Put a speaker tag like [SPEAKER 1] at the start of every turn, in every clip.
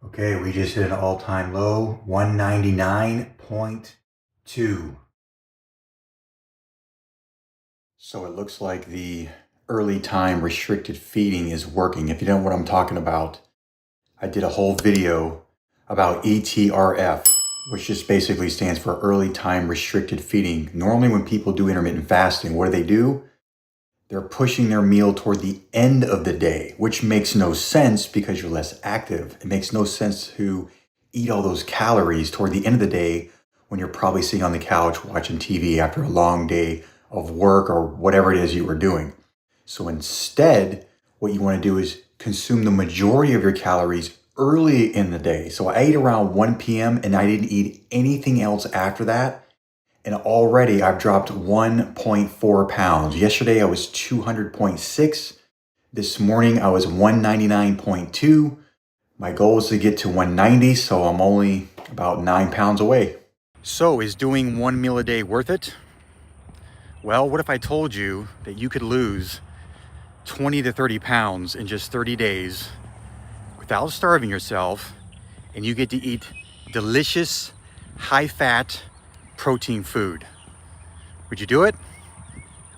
[SPEAKER 1] Okay, we just hit an all-time low, 199.2. So it looks like the early time restricted feeding is working. If you don't know what I'm talking about, I did a whole video about ETRF, which just basically stands for early time restricted feeding. Normally when people do intermittent fasting, what do? They're pushing their meal toward the end of the day, which makes no sense because you're less active. It makes no sense to eat all those calories toward the end of the day when you're probably sitting on the couch watching TV after a long day of work or whatever it is you were doing. So instead, what you want to do is consume the majority of your calories early in the day. So I ate around 1 p.m. and I didn't eat anything else after that. And already I've dropped 1.4 pounds. Yesterday I was 200.6. This morning I was 199.2. My goal is to get to 190, so I'm only about 9 pounds away. So is doing one meal a day worth it? Well, what if I told you that you could lose 20 to 30 pounds in just 30 days without starving yourself, and you get to eat delicious, high-fat, protein food? Would you do it?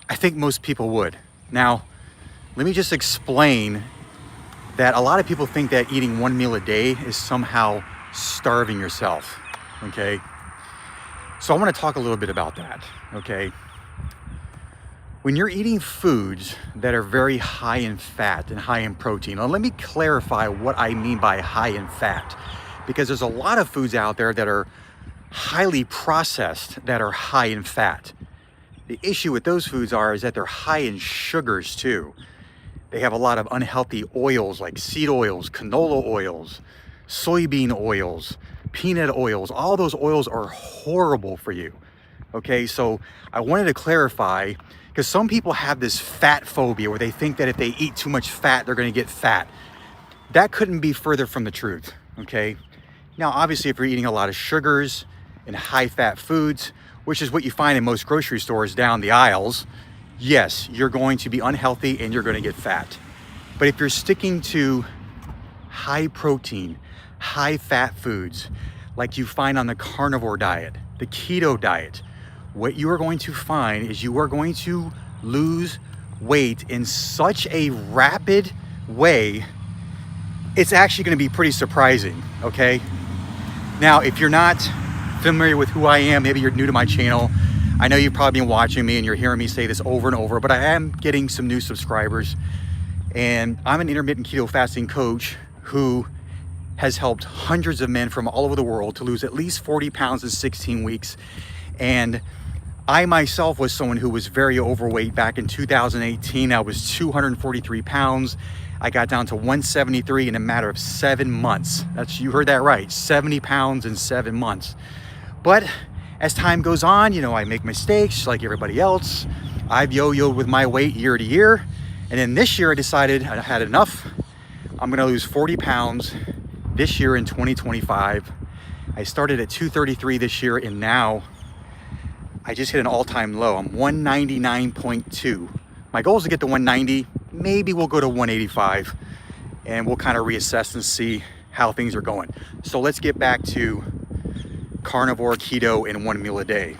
[SPEAKER 1] I think most people would. Now, let me just explain that a lot of people think that eating one meal a day is somehow starving yourself, okay? So I want to talk a little bit about that, okay? When you're eating foods that are very high in fat and high in protein, now let me clarify what I mean by high in fat, because there's a lot of foods out there that are highly processed that are high in fat. The issue with those foods is that they're high in sugars too. They have a lot of unhealthy oils like seed oils, canola oils, soybean oils, peanut oils. All those oils are horrible for you. Okay, so I wanted to clarify, because some people have this fat phobia where they think that if they eat too much fat, they're going to get fat. That couldn't be further from the truth, okay? Now, obviously, if you're eating a lot of sugars and high-fat foods, which is what you find in most grocery stores down the aisles, yes, you're going to be unhealthy and you're going to get fat. But if you're sticking to high-protein, high-fat foods like you find on the carnivore diet, the keto diet, what you are going to find is you are going to lose weight in such a rapid way, it's actually going to be pretty surprising, okay? Now, if you're not familiar with who I am, maybe you're new to my channel, I know you've probably been watching me and you're hearing me say this over and over, but I am getting some new subscribers, and I'm an intermittent keto fasting coach who has helped hundreds of men from all over the world to lose at least 40 pounds in 16 weeks. And I myself was someone who was very overweight back in 2018. I was 243 pounds. I got down to 173 in a matter of 7 months. You heard that right, 70 pounds in 7 months. But as time goes on, I make mistakes like everybody else. I've yo-yoed with my weight year to year. And then this year I decided I had enough. I'm gonna lose 40 pounds this year in 2025. I started at 233 this year, and now I just hit an all-time low. I'm 199.2. My goal is to get to 190. Maybe we'll go to 185 and we'll kind of reassess and see how things are going. So let's get back to carnivore, keto, and one meal a day.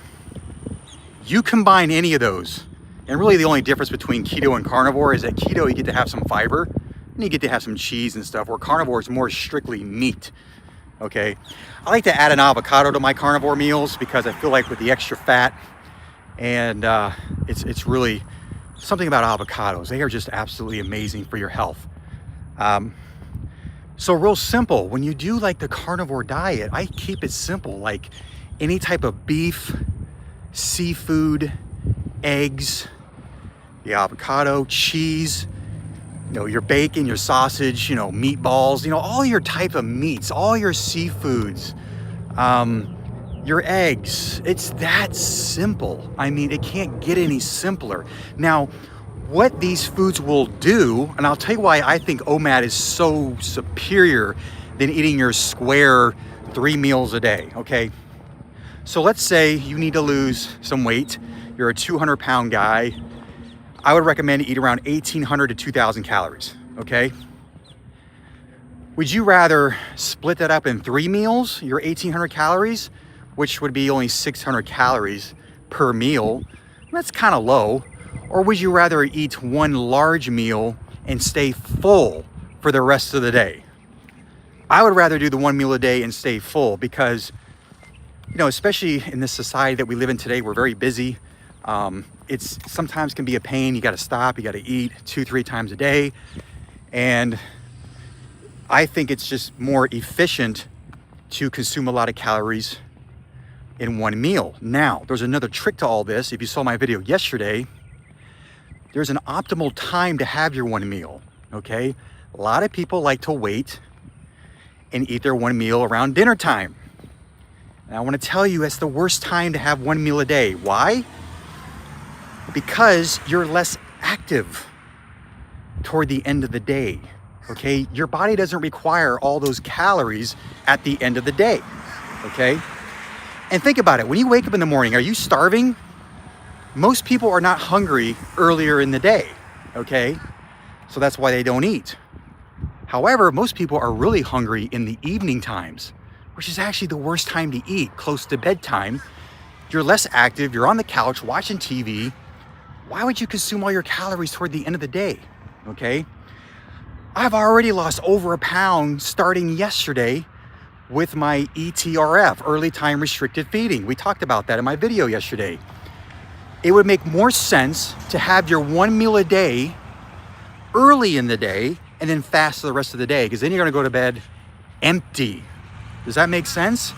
[SPEAKER 1] You combine any of those, and really the only difference between keto and carnivore is that keto, you get to have some fiber and you get to have some cheese and stuff, where carnivore is more strictly meat. Okay, I like to add an avocado to my carnivore meals because I feel like with the extra fat, and it's really something about avocados. They are just absolutely amazing for your health. So real simple, when you do like the carnivore diet, I keep it simple, like any type of beef, seafood, eggs, the avocado, cheese, your bacon, your sausage, meatballs, all your type of meats, all your seafoods, your eggs. It's that simple. I mean, it can't get any simpler. Now, what these foods will do, and I'll tell you why I think OMAD is so superior than eating your square 3 meals a day, okay? So let's say you need to lose some weight. You're a 200-pound guy. I would recommend to eat around 1,800 to 2,000 calories, okay? Would you rather split that up in 3 meals, your 1,800 calories, which would be only 600 calories per meal? That's kind of low. Or would you rather eat one large meal and stay full for the rest of the day? I would rather do the 1 meal a day and stay full because, you know, especially in this society that we live in today, we're very busy. It's sometimes can be a pain. You got to stop, you got to eat 2-3 times a day. And I think it's just more efficient to consume a lot of calories in one meal. Now, there's another trick to all this. If you saw my video yesterday, there's an optimal time to have your one meal, okay? A lot of people like to wait and eat their one meal around dinner time. And I want to tell you, that's the worst time to have one meal a day. Why? Because you're less active toward the end of the day, okay? Your body doesn't require all those calories at the end of the day, okay? And think about it, when you wake up in the morning, are you starving? Most people are not hungry earlier in the day, okay? So that's why they don't eat. However, most people are really hungry in the evening times, which is actually the worst time to eat, close to bedtime. You're less active, you're on the couch watching TV. Why would you consume all your calories toward the end of the day, okay? I've already lost over 1 pound starting yesterday with my ETRF, early time restricted feeding. We talked about that in my video yesterday. It would make more sense to have your one meal a day early in the day and then fast the rest of the day, because then you're gonna go to bed empty. Does that make sense?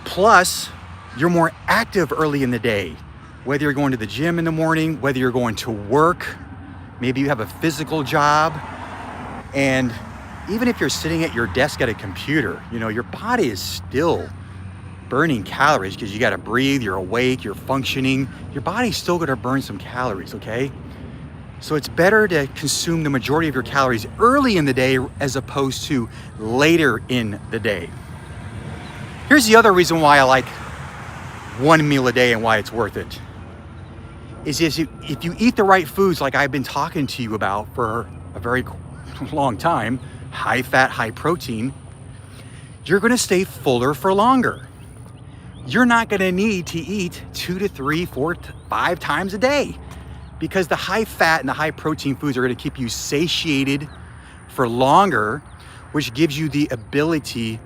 [SPEAKER 1] Plus, you're more active early in the day, whether you're going to the gym in the morning, whether you're going to work, maybe you have a physical job, and even if you're sitting at your desk at a computer, you know, your body is still burning calories because you got to breathe, you're awake, you're functioning. Your body's still going to burn some calories, okay? So it's better to consume the majority of your calories early in the day as opposed to later in the day. Here's the other reason why I like one meal a day and why it's worth it. Is if you eat the right foods like I've been talking to you about for a very long time, high fat, high protein, you're going to stay fuller for longer. You're not going to need to eat 2 to 3, 4 to 5 times a day, because the high fat and the high protein foods are going to keep you satiated for longer, which gives you the ability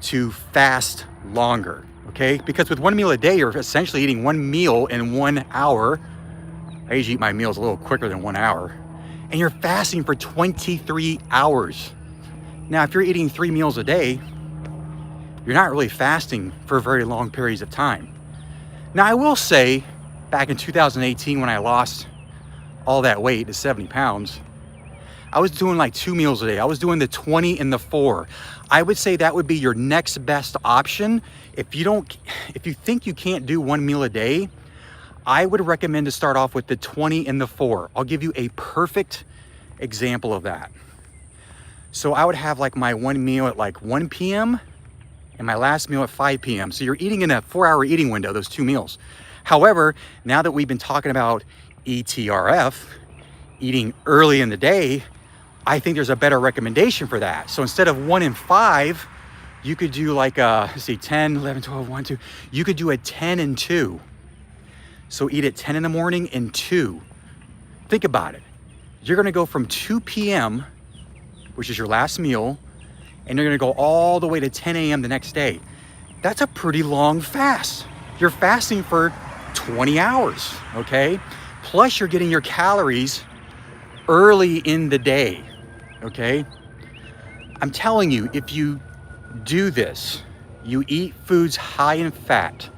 [SPEAKER 1] to fast longer, okay? Because with one meal a day, you're essentially eating one meal in 1 hour. I usually eat my meals a little quicker than 1 hour. And you're fasting for 23 hours. Now, if you're eating 3 meals a day, you're not really fasting for very long periods of time. Now, I will say, back in 2018, when I lost all that weight to 70 pounds, I was doing like 2 meals a day. I was doing the 20 and the 4. I would say that would be your next best option. If you think you can't do 1 meal a day, I would recommend to start off with the 20 and the 4. I'll give you a perfect example of that. So I would have like my one meal at like 1 p.m. and my last meal at 5 p.m. So you're eating in a 4-hour eating window, those 2 meals. However, now that we've been talking about ETRF, eating early in the day, I think there's a better recommendation for that. So instead of 1 and 5, you could do like let's see, 10, 11, 12, 1, 2. You could do a 10 and 2. So eat at 10 in the morning and 2. Think about it. You're gonna go from 2 p.m., which is your last meal, and you're gonna go all the way to 10 a.m. the next day. That's a pretty long fast. You're fasting for 20 hours, okay? Plus you're getting your calories early in the day, okay? I'm telling you, if you do this, you eat foods high in fat,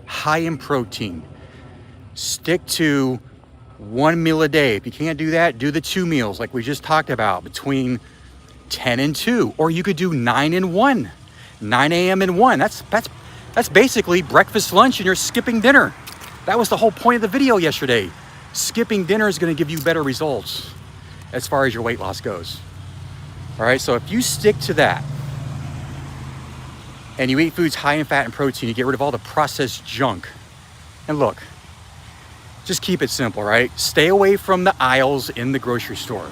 [SPEAKER 1] high in protein, stick to 1 meal a day. If you can't do that, do the 2 meals like we just talked about, between 10 and 2, or you could do 9 and 1, 9 a.m. and 1. That's basically breakfast, lunch, and you're skipping dinner. That was the whole point of the video yesterday. Skipping dinner is going to give you better results as far as your weight loss goes. All right, so if you stick to that and you eat foods high in fat and protein, you get rid of all the processed junk. And look, just keep it simple, right? Stay away from the aisles in the grocery store.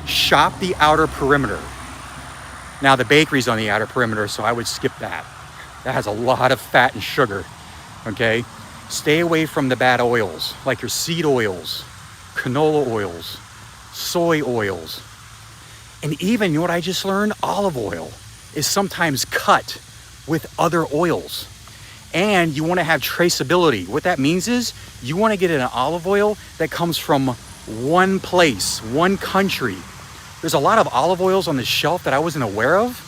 [SPEAKER 1] Shop the outer perimeter. Now the bakery's on the outer perimeter, so I would skip that. That has a lot of fat and sugar, okay? Stay away from the bad oils, like your seed oils, canola oils, soy oils, and even, you know what I just learned? Olive oil is sometimes cut with other oils. And you want to have traceability. What that means is you want to get an olive oil that comes from one place, one country. There's a lot of olive oils on the shelf that I wasn't aware of,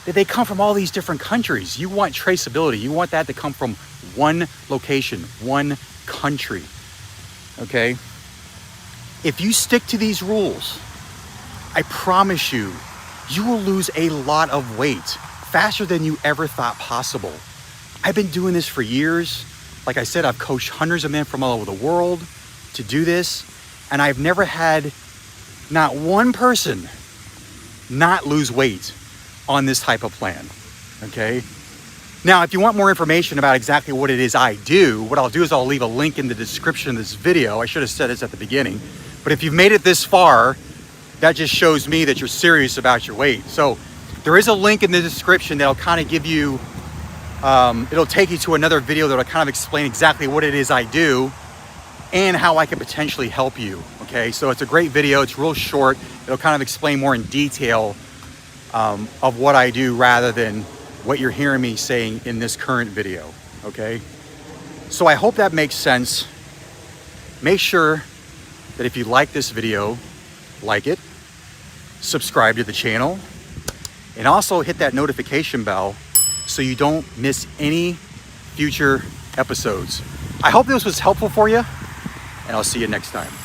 [SPEAKER 1] that they come from all these different countries. You want traceability. You want that to come from one location, one country, okay? If you stick to these rules, I promise you, you will lose a lot of weight faster than you ever thought possible. I've been doing this for years. Like I said, I've coached hundreds of men from all over the world to do this, and I've never had not one person not lose weight on this type of plan, okay? Now, if you want more information about exactly what it is I do, what I'll do is I'll leave a link in the description of this video. I should have said this at the beginning, but if you've made it this far, that just shows me that you're serious about your weight. So there is a link in the description that'll kind of give you, it'll take you to another video that'll kind of explain exactly what it is I do and how I can potentially help you, okay? So it's a great video, it's real short. It'll kind of explain more in detail of what I do rather than what you're hearing me saying in this current video, okay? So I hope that makes sense. Make sure that if you like this video, like it, subscribe to the channel, and also hit that notification bell so you don't miss any future episodes. I hope this was helpful for you, and I'll see you next time.